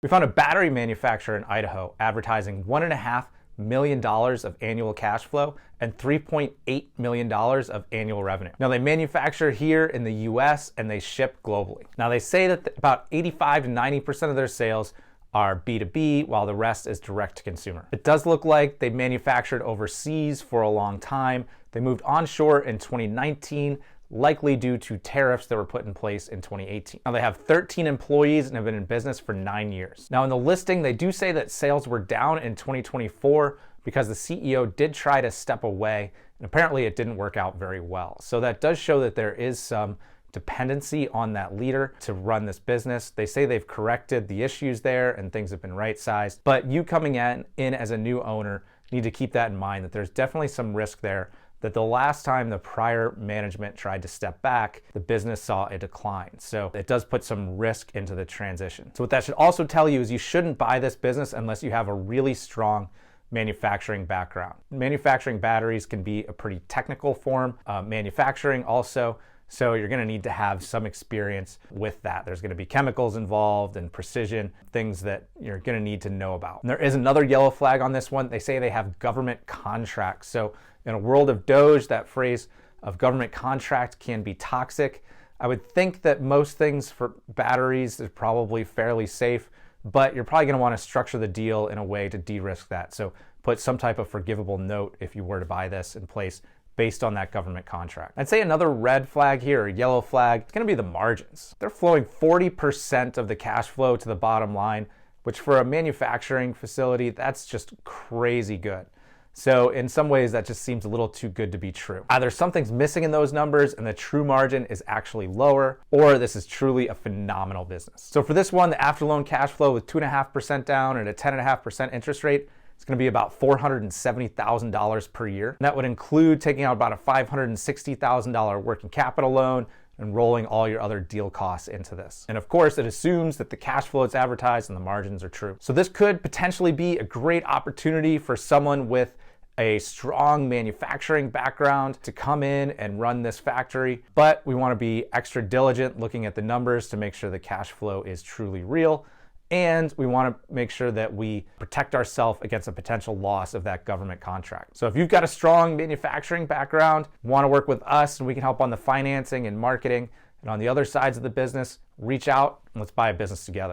We found a battery manufacturer in Idaho advertising $1.5 million of annual cash flow and $3.8 million of annual revenue. Now, they manufacture here in the US and they ship globally. Now, they say that about 85 to 90% of their sales are B2B, while the rest is direct to consumer. It does look like they manufactured overseas for a long time. They moved onshore in 2019, likely due to tariffs that were put in place in 2018. Now, they have 13 employees and have been in business for 9 years. Now, in the listing, they do say that sales were down in 2024 because the CEO did try to step away, and apparently it didn't work out very well. So that does show that there is some dependency on that leader to run this business. They say they've corrected the issues there and things have been right-sized, but you coming in as a new owner need to keep that in mind, that there's definitely some risk there, that the last time the prior management tried to step back, the business saw a decline. So it does put some risk into the transition. So what that should also tell you is you shouldn't buy this business unless you have a really strong manufacturing background. Manufacturing batteries can be a pretty technical form, manufacturing also. So you're gonna need to have some experience with that. There's gonna be chemicals involved and precision, things that you're gonna need to know about. And there is another yellow flag on this one. They say they have government contracts. So in a world of Doge, that phrase of government contract can be toxic. I would think that most things for batteries is probably fairly safe, but you're probably gonna wanna structure the deal in a way to de-risk that. So put some type of forgivable note if you were to buy this in place based on that government contract. I'd say another red flag here, or yellow flag, it's gonna be the margins. They're flowing 40% of the cash flow to the bottom line, which for a manufacturing facility, that's just crazy good. So in some ways, that just seems a little too good to be true. Either something's missing in those numbers and the true margin is actually lower, or this is truly a phenomenal business. So for this one, the after loan cash flow with 2.5% down and a 10.5% interest rate, it's going to be about $470,000 per year. And that would include taking out about a $560,000 working capital loan and rolling all your other deal costs into this. And of course, it assumes that the cash flow is advertised and the margins are true. So this could potentially be a great opportunity for someone with a strong manufacturing background to come in and run this factory. But we want to be extra diligent looking at the numbers to make sure the cash flow is truly real. And we want to make sure that we protect ourselves against a potential loss of that government contract. So if you've got a strong manufacturing background, want to work with us and we can help on the financing and marketing and on the other sides of the business, reach out and let's buy a business together.